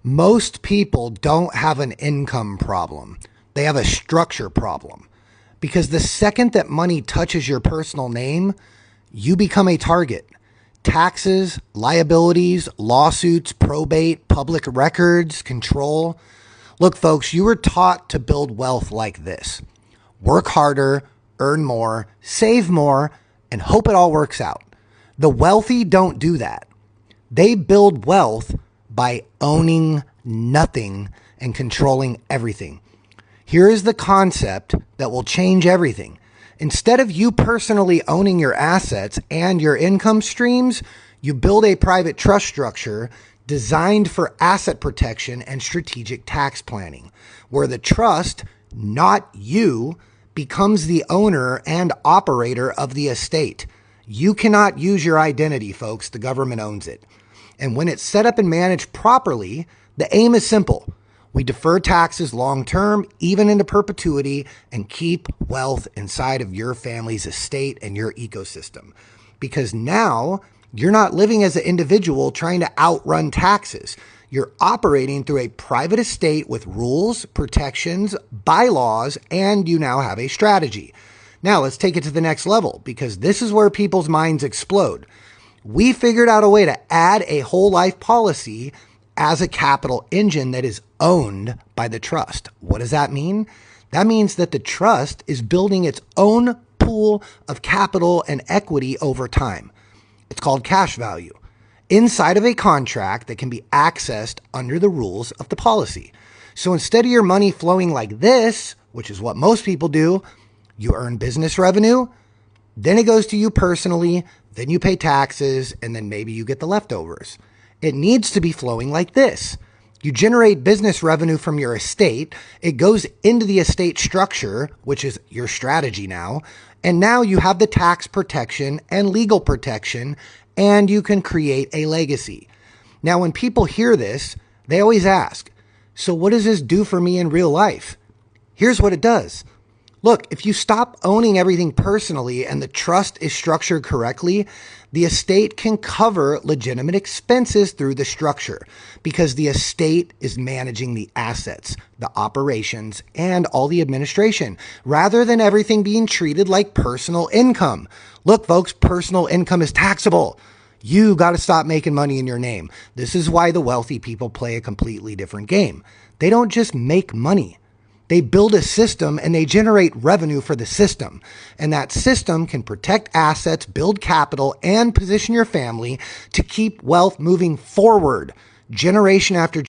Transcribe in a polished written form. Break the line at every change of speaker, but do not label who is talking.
Most people don't have an income problem. They have a structure problem. Because the second that money touches your personal name, you become a target. Taxes, liabilities, lawsuits, probate, public records, control. Look, folks, you were taught to build wealth like this. Work harder, earn more, save more, and hope it all works out. The wealthy don't do that. They build wealth by owning nothing and controlling everything. Here is the concept that will change everything. Instead of you personally owning your assets and your income streams, you build a private trust structure designed for asset protection and strategic tax planning, where the trust, not you, becomes the owner and operator of the estate. You cannot use your identity, folks. The government owns it. And when it's set up and managed properly, the aim is simple. We defer taxes long-term, even into perpetuity, and keep wealth inside of your family's estate and your ecosystem. Because now you're not living as an individual trying to outrun taxes. You're operating through a private estate with rules, protections, bylaws, and you now have a strategy. Now let's take it to the next level, because this is where people's minds explode. We figured out a way to add a whole life policy as a capital engine that is owned by the trust. What does that mean? That means that the trust is building its own pool of capital and equity over time. It's called cash value, inside of a contract that can be accessed under the rules of the policy. So instead of your money flowing like this, which is what most people do, you earn business revenue, then it goes to you personally, then you pay taxes, and then maybe you get the leftovers. It needs to be flowing like this. You generate business revenue from your estate. It goes into the estate structure, which is your strategy now. And now you have the tax protection and legal protection, and you can create a legacy. Now, when people hear this, they always ask, so what does this do for me in real life? Here's what it does. Look, if you stop owning everything personally and the trust is structured correctly, the estate can cover legitimate expenses through the structure because the estate is managing the assets, the operations, and all the administration, rather than everything being treated like personal income. Look, folks, personal income is taxable. You got to stop making money in your name. This is why the wealthy people play a completely different game. They don't just make money. They build a system and they generate revenue for the system. And that system can protect assets, build capital, and position your family to keep wealth moving forward, generation after